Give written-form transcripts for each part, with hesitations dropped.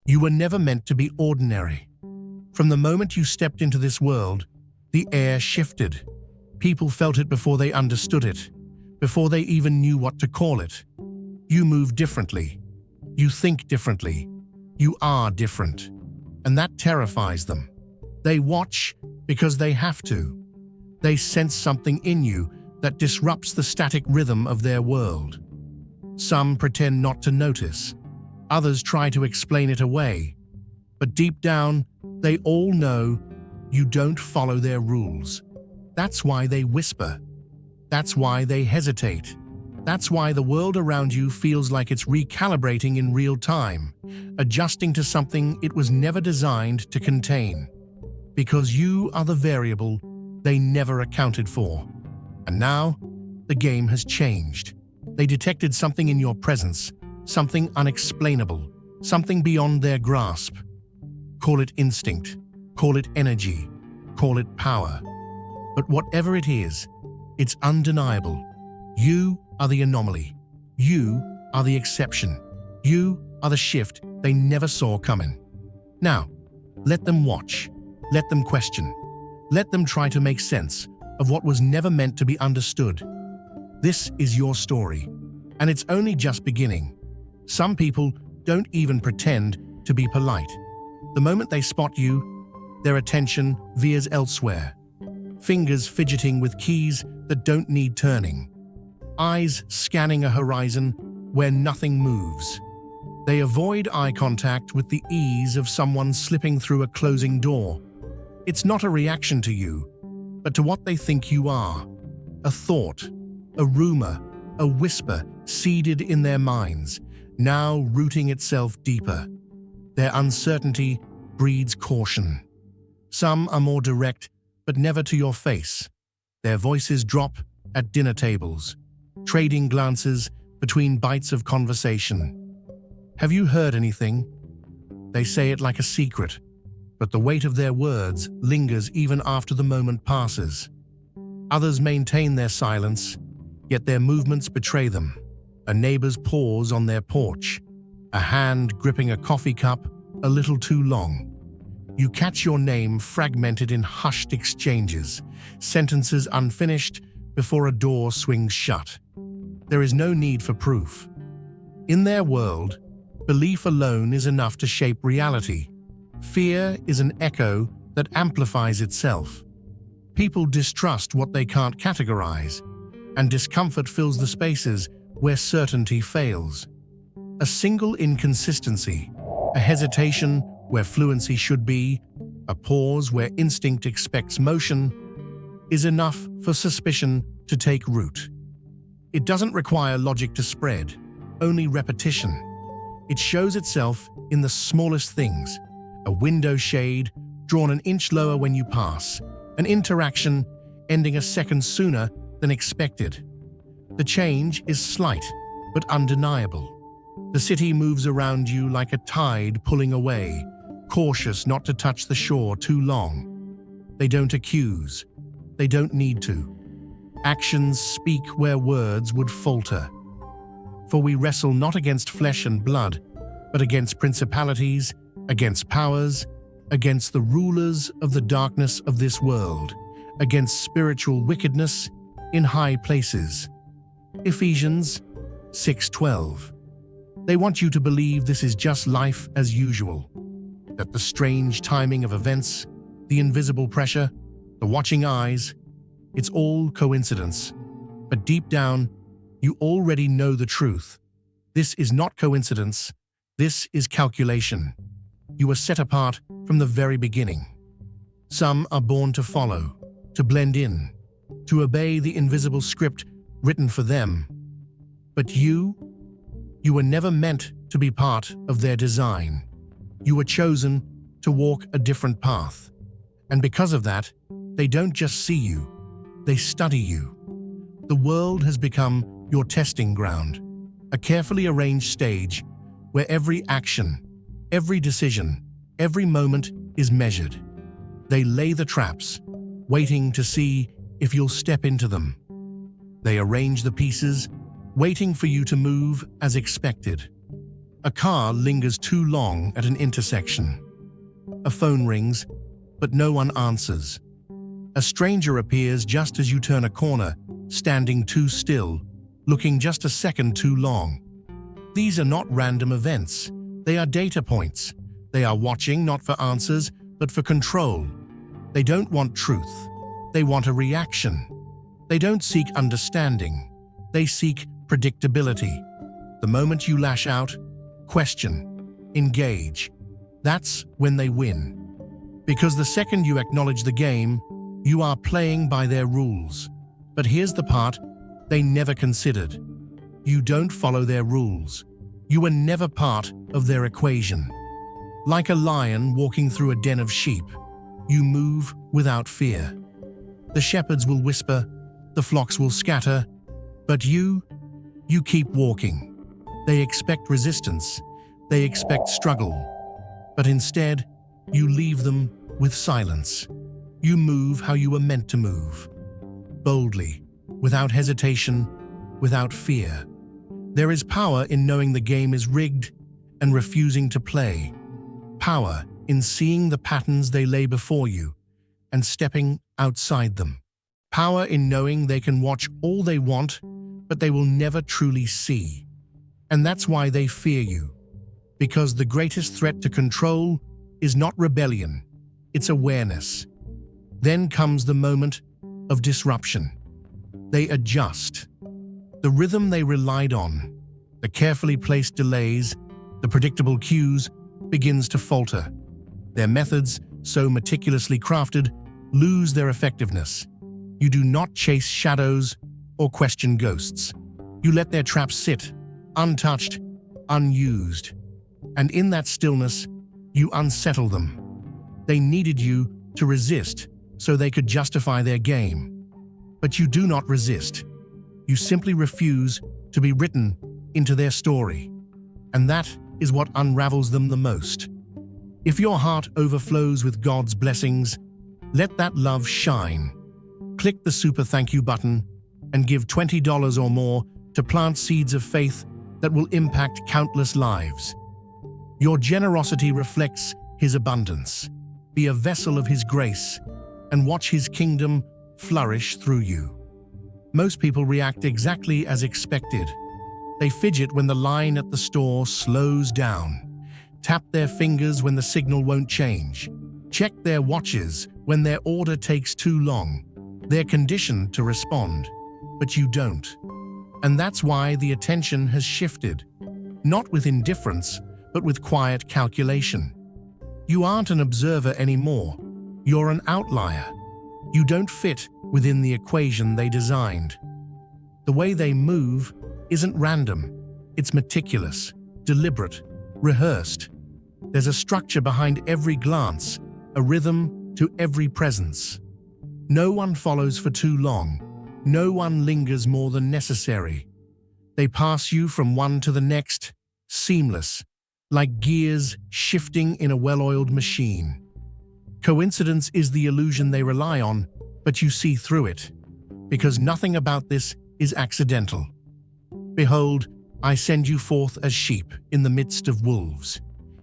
You were never meant to be ordinary. From the moment you stepped into this world, the air shifted. People felt it before they understood it, before they even knew what to call it. You move differently. You think differently. You are different. And that terrifies them. They watch because they have to. They sense something in you that disrupts the static rhythm of their world. Some pretend not to notice. Others try to explain it away. But deep down, they all know you don't follow their rules. That's why they whisper. That's why they hesitate. That's why the world around you feels like it's recalibrating in real time, adjusting to something it was never designed to contain. Because you are the variable they never accounted for. And now, the game has changed. They detected something in your presence, something unexplainable, something beyond their grasp. Call it instinct, call it energy, call it power. But whatever it is, it's undeniable. You are the anomaly. You are the exception. You are the shift they never saw coming. Now, let them watch. Let them question. Let them try to make sense of what was never meant to be understood. This is your story, and it's only just beginning. Some people don't even pretend to be polite. The moment they spot you, their attention veers elsewhere. Fingers fidgeting with keys that don't need turning. Eyes scanning a horizon where nothing moves. They avoid eye contact with the ease of someone slipping through a closing door. It's not a reaction to you, but to what they think you are. A thought, a rumor, a whisper seeded in their minds, now rooting itself deeper. Their uncertainty breeds caution. Some are more direct, but never to your face. Their voices drop at dinner tables, trading glances between bites of conversation. Have you heard anything? They say it like a secret, but the weight of their words lingers even after the moment passes. Others maintain their silence, yet their movements betray them. A neighbor's pause on their porch, a hand gripping a coffee cup a little too long. You catch your name fragmented in hushed exchanges, sentences unfinished before a door swings shut. There is no need for proof. In their world, belief alone is enough to shape reality. Fear is an echo that amplifies itself. People distrust what they can't categorize, and discomfort fills the spaces where certainty fails. A single inconsistency, a hesitation where fluency should be, a pause where instinct expects motion, is enough for suspicion to take root. It doesn't require logic to spread, only repetition. It shows itself in the smallest things, a window shade drawn an inch lower when you pass, an interaction ending a second sooner than expected. The change is slight, but undeniable. The city moves around you like a tide pulling away, cautious not to touch the shore too long. They don't accuse. They don't need to. Actions speak where words would falter. For we wrestle not against flesh and blood, but against principalities, against powers, against the rulers of the darkness of this world, against spiritual wickedness in high places. Ephesians 6:12. They want you to believe this is just life as usual, that the strange timing of events, the invisible pressure, the watching eyes, it's all coincidence. But deep down, you already know the truth. This is not coincidence. This is calculation. You are set apart from the very beginning. Some are born to follow, to blend in, to obey the invisible script written for them. But you were never meant to be part of their design. You were chosen to walk a different path. And because of that, they don't just see you, they study you. The world has become your testing ground, a carefully arranged stage where every action, every decision, every moment is measured. They lay the traps, waiting to see if you'll step into them. They arrange the pieces, waiting for you to move as expected. A car lingers too long at an intersection. A phone rings, but no one answers. A stranger appears just as you turn a corner, standing too still, looking just a second too long. These are not random events. They are data points. They are watching not for answers, but for control. They don't want truth. They want a reaction. They don't seek understanding. They seek predictability. The moment you lash out, question, engage, that's when they win. Because the second you acknowledge the game, you are playing by their rules. But here's the part they never considered. You don't follow their rules. You were never part of their equation. Like a lion walking through a den of sheep, you move without fear. The shepherds will whisper, the flocks will scatter, but you keep walking. They expect resistance. They expect struggle. But instead, you leave them with silence. You move how you were meant to move. Boldly, without hesitation, without fear. There is power in knowing the game is rigged and refusing to play. Power in seeing the patterns they lay before you and stepping outside them. Power in knowing they can watch all they want, but they will never truly see. And that's why they fear you. Because the greatest threat to control is not rebellion, it's awareness. Then comes the moment of disruption. They adjust. The rhythm they relied on, the carefully placed delays, the predictable cues, begins to falter. Their methods, so meticulously crafted, lose their effectiveness. You do not chase shadows or question ghosts. You let their traps sit, untouched, unused. And in that stillness, you unsettle them. They needed you to resist so they could justify their game. But you do not resist. You simply refuse to be written into their story. And that is what unravels them the most. If your heart overflows with God's blessings, let that love shine. Click the super thank you button and give $20 or more to plant seeds of faith that will impact countless lives. Your generosity reflects His abundance. Be a vessel of His grace and watch His kingdom flourish through you. Most people react exactly as expected. They fidget when the line at the store slows down, tap their fingers when the signal won't change, check their watches when their order takes too long. They're conditioned to respond, but you don't. And that's why the attention has shifted, not with indifference, but with quiet calculation. You aren't an observer anymore. You're an outlier. You don't fit within the equation they designed. The way they move isn't random. It's meticulous, deliberate, rehearsed. There's a structure behind every glance, a rhythm to every presence. No one follows for too long. No one lingers more than necessary. They pass you from one to the next, seamless, like gears shifting in a well-oiled machine. Coincidence is the illusion they rely on, but you see through it, because nothing about this is accidental. Behold, I send you forth as sheep in the midst of wolves.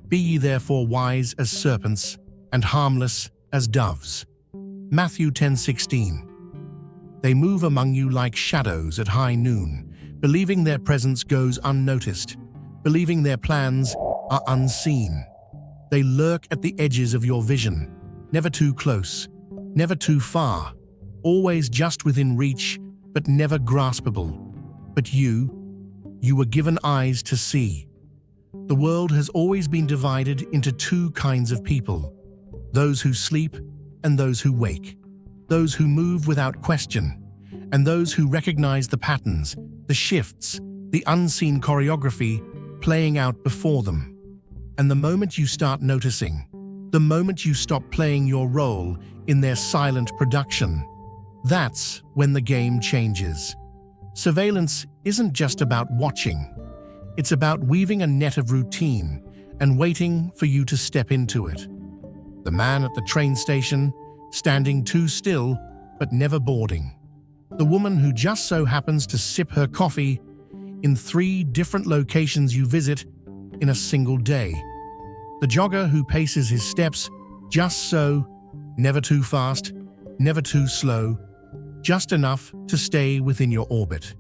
Be ye therefore wise as serpents and harmless as doves. Matthew 10:16. They move among you like shadows at high noon, believing their presence goes unnoticed, believing their plans are unseen. They lurk at the edges of your vision, never too close, never too far, always just within reach, but never graspable. But you were given eyes to see. The world has always been divided into two kinds of people: those who sleep and those who wake, those who move without question, and those who recognize the patterns, the shifts, the unseen choreography playing out before them. And the moment you start noticing, the moment you stop playing your role in their silent production, that's when the game changes. Surveillance isn't just about watching. It's about weaving a net of routine and waiting for you to step into it. The man at the train station, standing too still but never boarding. The woman who just so happens to sip her coffee in 3 different locations you visit, in a single day. The jogger who paces his steps just so, never too fast, never too slow, just enough to stay within your orbit.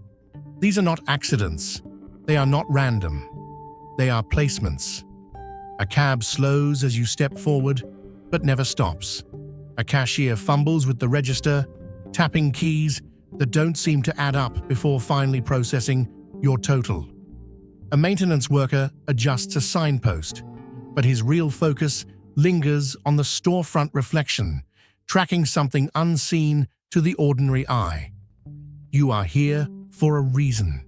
These are not accidents. They are not random. They are placements. A cab slows as you step forward, but never stops. A cashier fumbles with the register, tapping keys that don't seem to add up before finally processing your total. A maintenance worker adjusts a signpost, but his real focus lingers on the storefront reflection, tracking something unseen to the ordinary eye. You are here for a reason.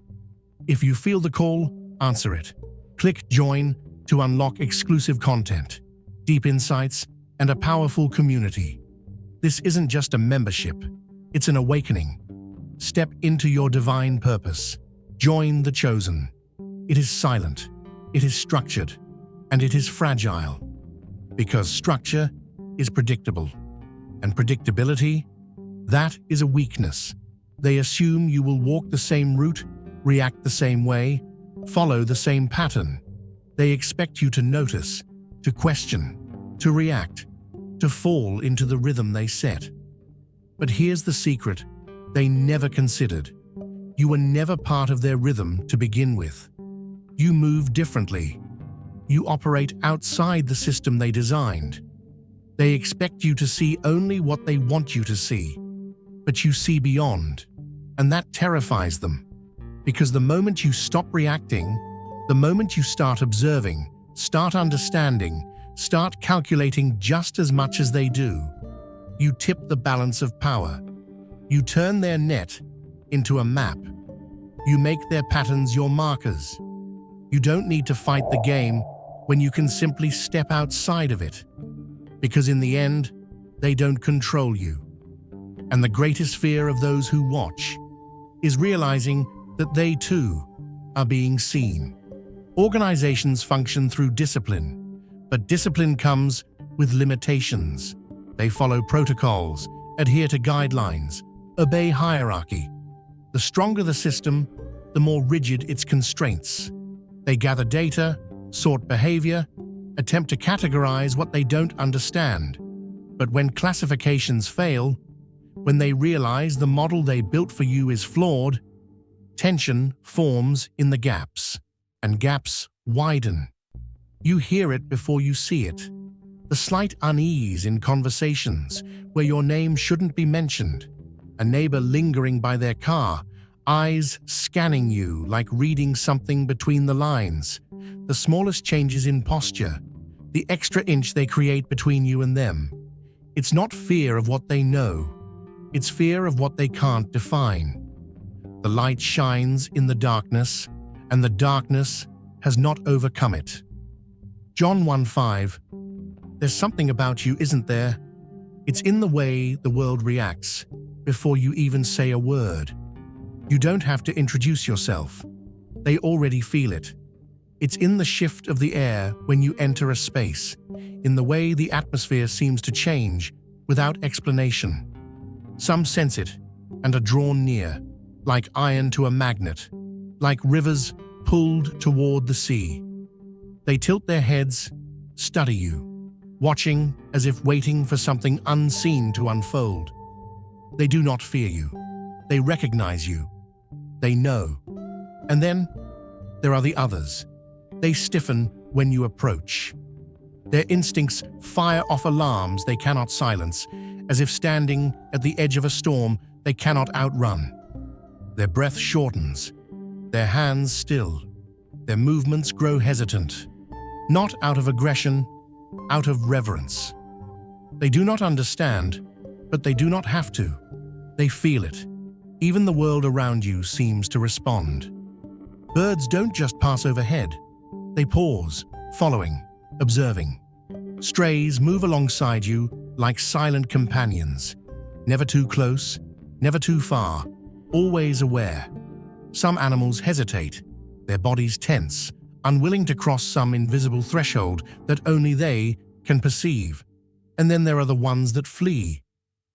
If you feel the call, answer it. Click Join to unlock exclusive content, deep insights, and a powerful community. This isn't just a membership, it's an awakening. Step into your divine purpose. Join the chosen. It is silent, it is structured, and it is fragile. Because structure is predictable, and predictability, that is a weakness. They assume you will walk the same route, react the same way, follow the same pattern. They expect you to notice, to question, to react, to fall into the rhythm they set. But here's the secret they never considered. You were never part of their rhythm to begin with. You move differently. You operate outside the system they designed. They expect you to see only what they want you to see, but you see beyond, and that terrifies them. Because the moment you stop reacting, the moment you start observing, start understanding, start calculating just as much as they do, you tip the balance of power. You turn their net into a map. You make their patterns your markers. You don't need to fight the game when you can simply step outside of it. Because in the end, they don't control you. And the greatest fear of those who watch is realizing that they too are being seen. Organizations function through discipline, but discipline comes with limitations. They follow protocols, adhere to guidelines, obey hierarchy. The stronger the system, the more rigid its constraints. They gather data, sort behavior, attempt to categorize what they don't understand. But when classifications fail, when they realize the model they built for you is flawed, tension forms in the gaps, and gaps widen. You hear it before you see it. The slight unease in conversations where your name shouldn't be mentioned, a neighbor lingering by their car, eyes scanning you like reading something between the lines, the smallest changes in posture, the extra inch they create between you and them. It's not fear of what they know, it's fear of what they can't define. The light shines in the darkness, and the darkness has not overcome it. John 1:5. There's something about you, isn't there? It's in the way the world reacts before you even say a word. You don't have to introduce yourself. They already feel it. It's in the shift of the air when you enter a space, in the way the atmosphere seems to change without explanation. Some sense it and are drawn near, like iron to a magnet, like rivers pulled toward the sea. They tilt their heads, study you, watching as if waiting for something unseen to unfold. They do not fear you. They recognize you. They know. And then there are the others. They stiffen when you approach. Their instincts fire off alarms they cannot silence, as if standing at the edge of a storm they cannot outrun. Their breath shortens, their hands still, their movements grow hesitant, not out of aggression, out of reverence. They do not understand, but they do not have to. They feel it. Even the world around you seems to respond. Birds don't just pass overhead. They pause, following, observing. Strays move alongside you like silent companions, never too close, never too far, always aware. Some animals hesitate, their bodies tense, unwilling to cross some invisible threshold that only they can perceive. And then there are the ones that flee,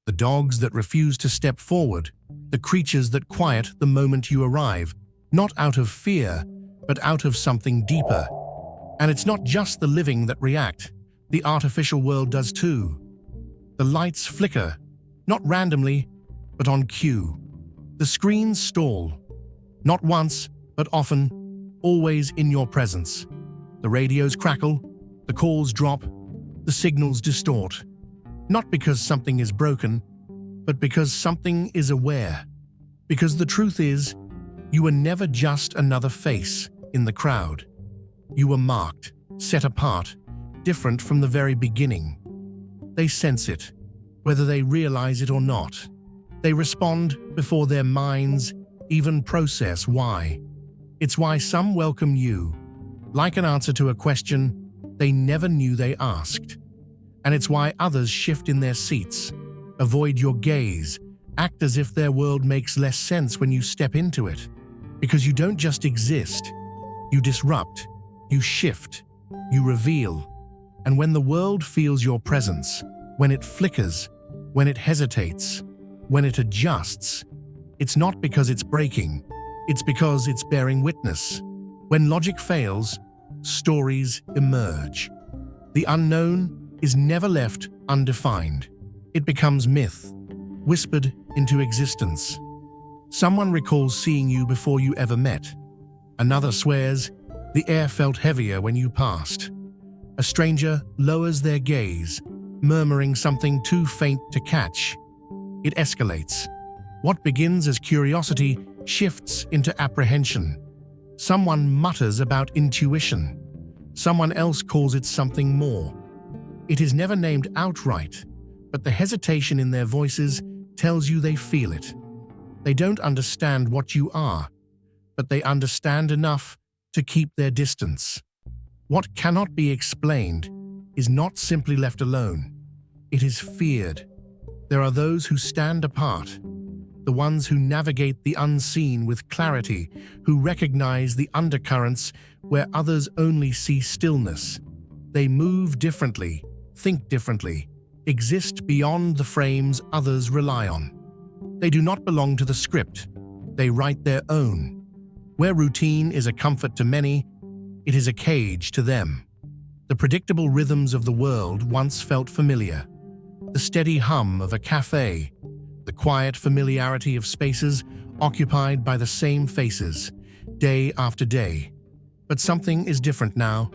the dogs that refuse to step forward, the creatures that quiet the moment you arrive, not out of fear, but out of something deeper. And it's not just the living that react, the artificial world does too. The lights flicker, not randomly, but on cue. The screens stall, not once, but often, always in your presence. The radios crackle, the calls drop, the signals distort. Not because something is broken, but because something is aware. Because the truth is, you were never just another face in the crowd. You were marked, set apart, different from the very beginning. They sense it, whether they realize it or not. They respond before their minds even process why. It's why some welcome you, like an answer to a question they never knew they asked. And it's why others shift in their seats, avoid your gaze, act as if their world makes less sense when you step into it. Because you don't just exist, you disrupt, you shift, you reveal. And when the world feels your presence, when it flickers, when it hesitates, when it adjusts, it's not because it's breaking, it's because it's bearing witness. When logic fails, stories emerge. The unknown is never left undefined. It becomes myth, whispered into existence. Someone recalls seeing you before you ever met. Another swears the air felt heavier when you passed. A stranger lowers their gaze, murmuring something too faint to catch. It escalates. What begins as curiosity shifts into apprehension. Someone mutters about intuition. Someone else calls it something more. It is never named outright, but the hesitation in their voices tells you they feel it. They don't understand what you are, but they understand enough to keep their distance. What cannot be explained is not simply left alone. It is feared. There are those who stand apart, the ones who navigate the unseen with clarity, who recognize the undercurrents where others only see stillness. They move differently, think differently, exist beyond the frames others rely on. They do not belong to the script. They write their own. Where routine is a comfort to many, it is a cage to them. The predictable rhythms of the world once felt familiar. The steady hum of a cafe, the quiet familiarity of spaces occupied by the same faces, day after day. But something is different now.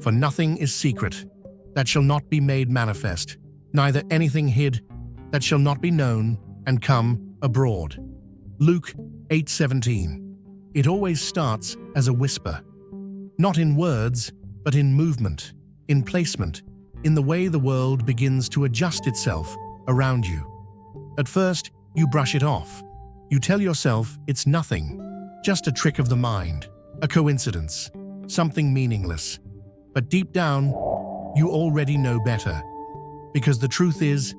For nothing is secret that shall not be made manifest, neither anything hid that shall not be known and come abroad. Luke 8:17. It always starts as a whisper. Not in words, but in movement, in placement, in the way the world begins to adjust itself around you. At first, you brush it off. You tell yourself it's nothing, just a trick of the mind, a coincidence, something meaningless. But deep down, you already know better. Because the truth is,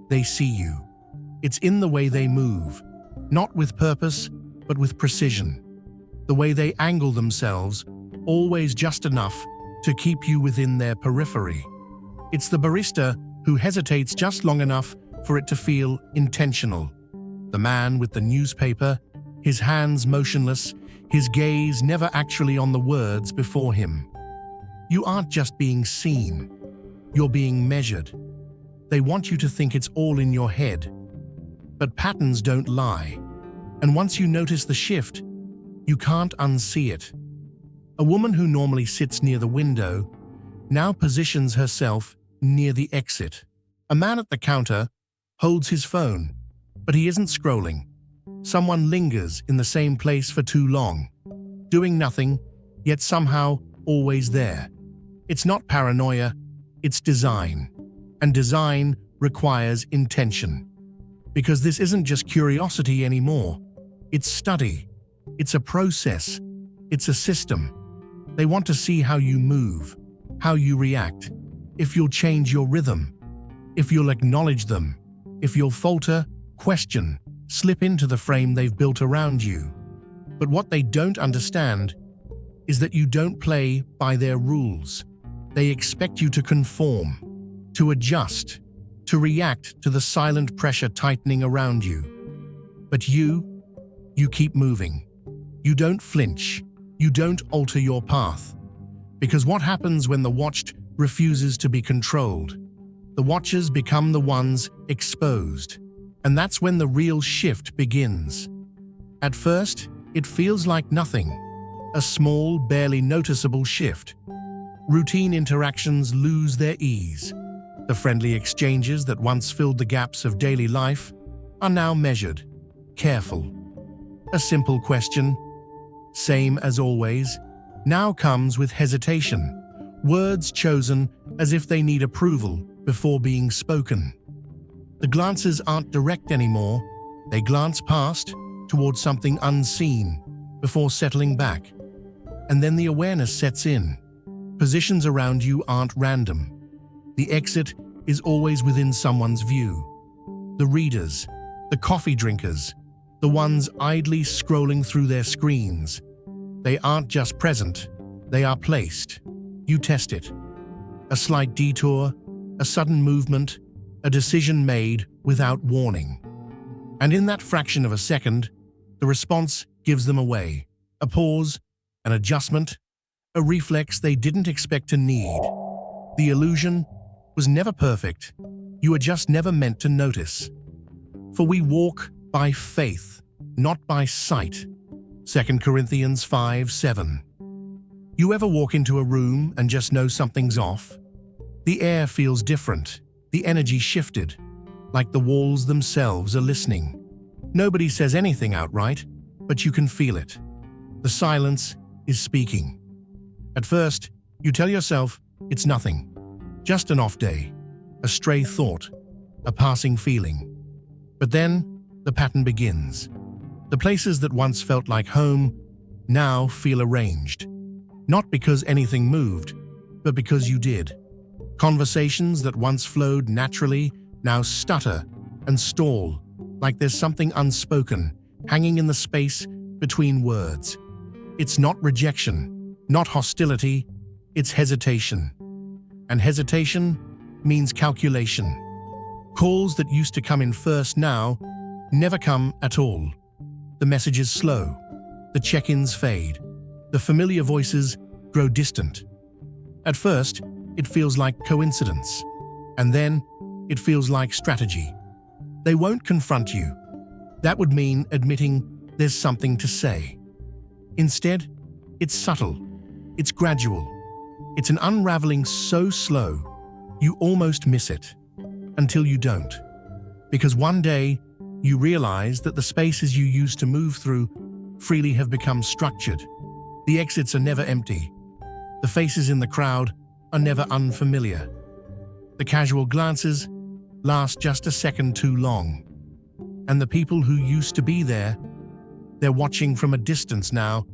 they see you. It's in the way they move, not with purpose, but with precision. The way they angle themselves, always just enough to keep you within their periphery. It's the barista who hesitates just long enough for it to feel intentional. The man with the newspaper, his hands motionless, his gaze never actually on the words before him. You aren't just being seen, you're being measured. They want you to think it's all in your head. But patterns don't lie, and once you notice the shift, you can't unsee it. A woman who normally sits near the window now positions herself near the exit. A man at the counter holds his phone, but he isn't scrolling. Someone lingers in the same place for too long, doing nothing, yet somehow always there. It's not paranoia, it's design. And design requires intention. Because this isn't just curiosity anymore. It's study. It's a process. It's a system. They want to see how you move, how you react, if you'll change your rhythm, if you'll acknowledge them, if you'll falter, question, slip into the frame they've built around you. But what they don't understand is that you don't play by their rules. They expect you to conform, to adjust, to react to the silent pressure tightening around you. But you keep moving. You don't flinch. You don't alter your path. Because what happens when the watched refuses to be controlled? The watchers become the ones exposed. And that's when the real shift begins. At first, it feels like nothing. A small, barely noticeable shift. Routine interactions lose their ease. The friendly exchanges that once filled the gaps of daily life are now measured, careful. A simple question, same as always, now comes with hesitation, words chosen as if they need approval before being spoken. The glances aren't direct anymore, they glance past, towards something unseen, before settling back. And then the awareness sets in. Positions around you aren't random. The exit is always within someone's view. The readers, the coffee drinkers, the ones idly scrolling through their screens. They aren't just present, they are placed. You test it. A slight detour, a sudden movement, a decision made without warning. And in that fraction of a second, the response gives them away. A pause, an adjustment, a reflex they didn't expect to need. The illusion was never perfect. You were just never meant to notice. For we walk by faith, not by sight. 2 Corinthians 5:7. You ever walk into a room and just know something's off? The air feels different, the energy shifted, like the walls themselves are listening. Nobody says anything outright, but you can feel it. The silence is speaking. At first, you tell yourself it's nothing, just an off day, a stray thought, a passing feeling. But then, the pattern begins. The places that once felt like home now feel arranged. Not because anything moved, but because you did. Conversations that once flowed naturally now stutter and stall, like there's something unspoken hanging in the space between words. It's not rejection, not hostility, it's hesitation. And hesitation means calculation. Calls that used to come in first now never come at all. The messages slow, the check-ins fade, the familiar voices grow distant. At first, it feels like coincidence, and then it feels like strategy. They won't confront you. That would mean admitting there's something to say. Instead, it's subtle, it's gradual, it's an unraveling so slow, you almost miss it, until you don't. Because one day, you realize that the spaces you used to move through freely have become structured. The exits are never empty. The faces in the crowd are never unfamiliar. The casual glances last just a second too long. And the people who used to be there, they're watching from a distance now.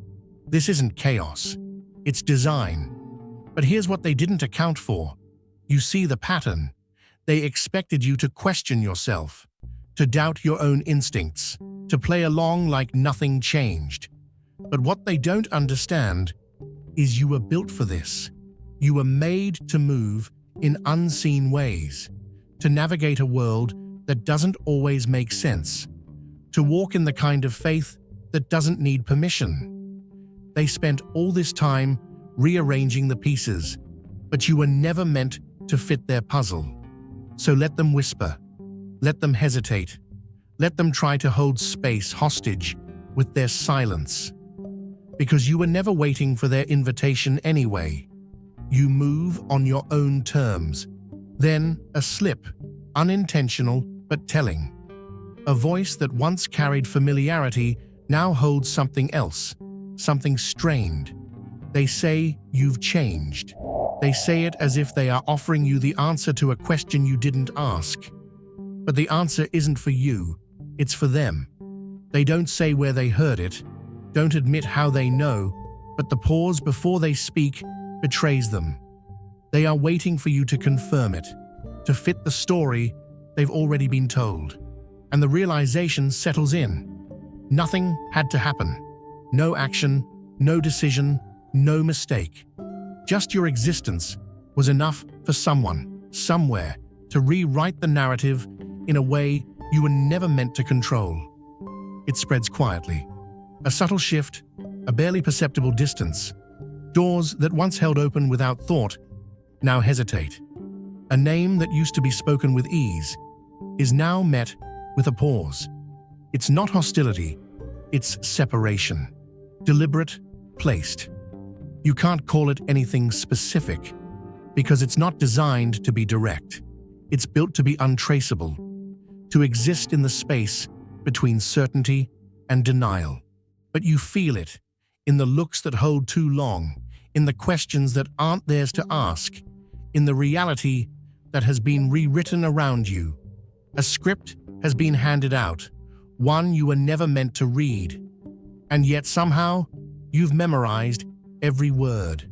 This isn't chaos, it's design. But here's what they didn't account for. You see the pattern. They expected you to question yourself, to doubt your own instincts, to play along like nothing changed. But what they don't understand is you were built for this. You were made to move in unseen ways, to navigate a world that doesn't always make sense, to walk in the kind of faith that doesn't need permission. They spent all this time rearranging the pieces, but you were never meant to fit their puzzle. So let them whisper, let them hesitate, let them try to hold space hostage with their silence. Because you were never waiting for their invitation anyway. You move on your own terms. Then a slip, unintentional but telling. A voice that once carried familiarity now holds something else, something strained. They say you've changed. They say it as if they are offering you the answer to a question you didn't ask. But the answer isn't for you, it's for them. They don't say where they heard it, don't admit how they know, but the pause before they speak betrays them. They are waiting for you to confirm it, to fit the story they've already been told. And the realization settles in. Nothing had to happen. No action, no decision, no mistake. Just your existence was enough for someone, somewhere, to rewrite the narrative in a way you were never meant to control. It spreads quietly. A subtle shift, a barely perceptible distance, Doors that once held open without thought now hesitate. A name that used to be spoken with ease is now met with a pause. It's not hostility, it's separation. Deliberate, placed. You can't call it anything specific because it's not designed to be direct. It's built to be untraceable, to exist in the space between certainty and denial. But you feel it in the looks that hold too long, in the questions that aren't theirs to ask, in the reality that has been rewritten around you. A script has been handed out, one you were never meant to read. And yet somehow, you've memorized every word.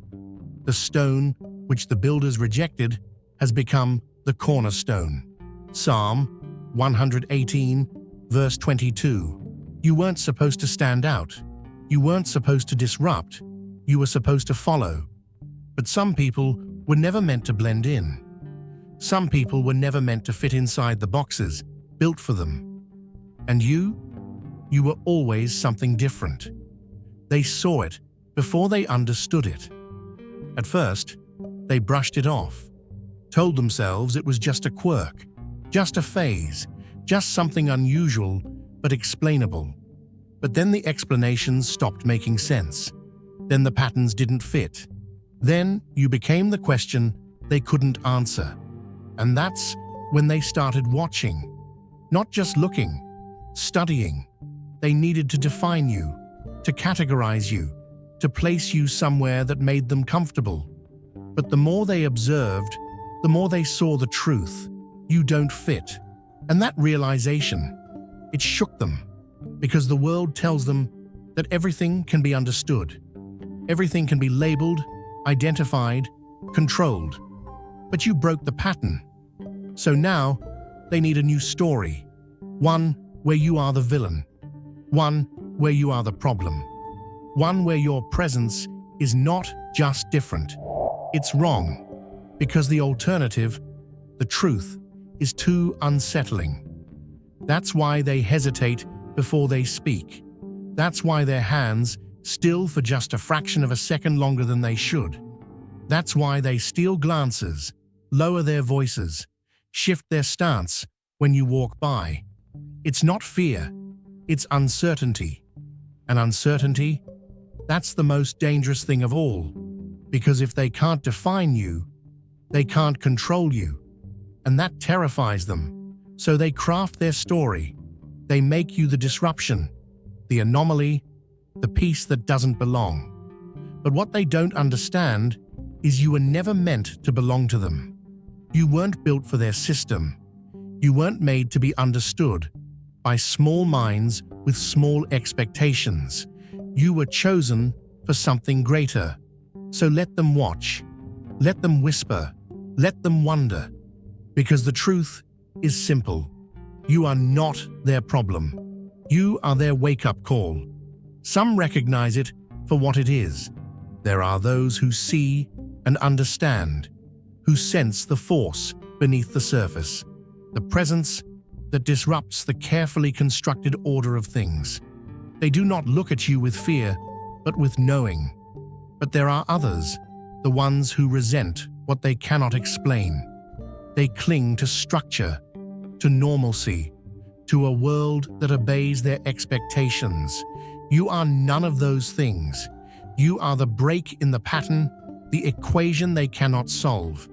The stone which the builders rejected has become the cornerstone. Psalm 118, verse 22. You weren't supposed to stand out. You weren't supposed to disrupt. You were supposed to follow. But some people were never meant to blend in. Some people were never meant to fit inside the boxes built for them. And you were always something different. They saw it before they understood it. At first, they brushed it off, told themselves it was just a quirk, just a phase, just something unusual but explainable. But then the explanations stopped making sense. Then the patterns didn't fit. Then you became the question they couldn't answer. And that's when they started watching, not just looking, studying. They needed to define you, to categorize you, to place you somewhere that made them comfortable. But the more they observed, the more they saw the truth. You don't fit. And that realization, it shook them, because the world tells them that everything can be understood. Everything can be labeled, identified, controlled. But you broke the pattern. So now, they need a new story. One where you are the villain. One where you are the problem. One where your presence is not just different. It's wrong, because the alternative, the truth, is too unsettling. That's why they hesitate before they speak. That's why their hands still for just a fraction of a second longer than they should. That's why they steal glances, lower their voices, shift their stance when you walk by. It's not fear, it's uncertainty. And uncertainty, that's the most dangerous thing of all, because if they can't define you, they can't control you. And that terrifies them. So they craft their story. They make you the disruption, the anomaly, the piece that doesn't belong. But what they don't understand is you were never meant to belong to them. You weren't built for their system. You weren't made to be understood by small minds with small expectations. You were chosen for something greater. So let them watch. Let them whisper. Let them wonder. Because the truth is simple. You are not their problem. You are their wake-up call. Some recognize it for what it is. There are those who see and understand, who sense the force beneath the surface, the presence that disrupts the carefully constructed order of things. They do not look at you with fear, but with knowing. But there are others, the ones who resent what they cannot explain. They cling to structure, to normalcy, to a world that obeys their expectations. You are none of those things. You are the break in the pattern, the equation they cannot solve.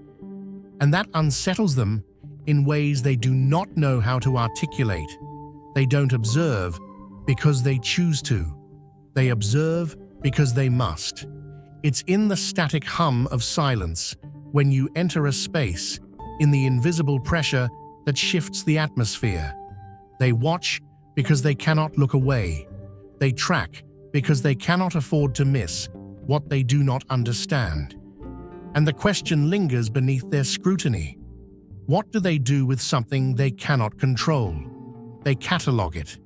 And that unsettles them in ways they do not know how to articulate. They don't observe because they choose to. They observe because they must. It's in the static hum of silence when you enter a space, in the invisible pressure that shifts the atmosphere. They watch because they cannot look away. They track because they cannot afford to miss what they do not understand. And the question lingers beneath their scrutiny. What do they do with something they cannot control? They catalog it.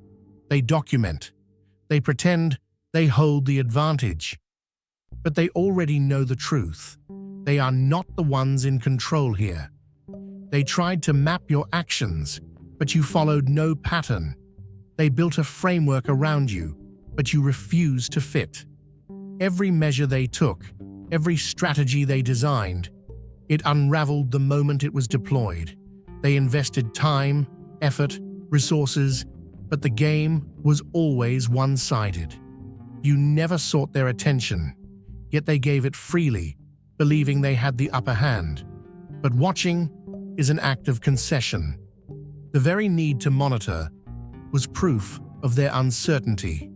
They document. They pretend they hold the advantage. But they already know the truth. They are not the ones in control here. They tried to map your actions, but you followed no pattern. They built a framework around you, but you refused to fit. Every measure they took, Every strategy they designed, it unraveled the moment it was deployed. They invested time, effort, resources, but the game was always one-sided. You never sought their attention, yet they gave it freely, believing they had the upper hand. But watching is an act of concession. The very need to monitor was proof of their uncertainty.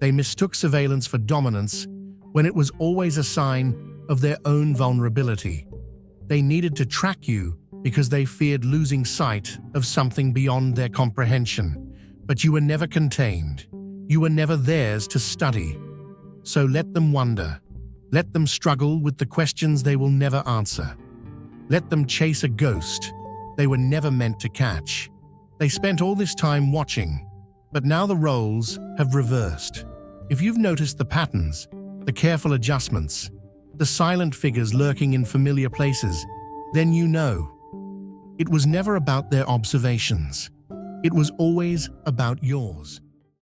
They mistook surveillance for dominance when it was always a sign of their own vulnerability. They needed to track you because they feared losing sight of something beyond their comprehension. But you were never contained. You were never theirs to study. So let them wonder. Let them struggle with the questions they will never answer. Let them chase a ghost they were never meant to catch. They spent all this time watching, but now the roles have reversed. If you've noticed the patterns, the careful adjustments, the silent figures lurking in familiar places, then you know. It was never about their observations. It was always about yours.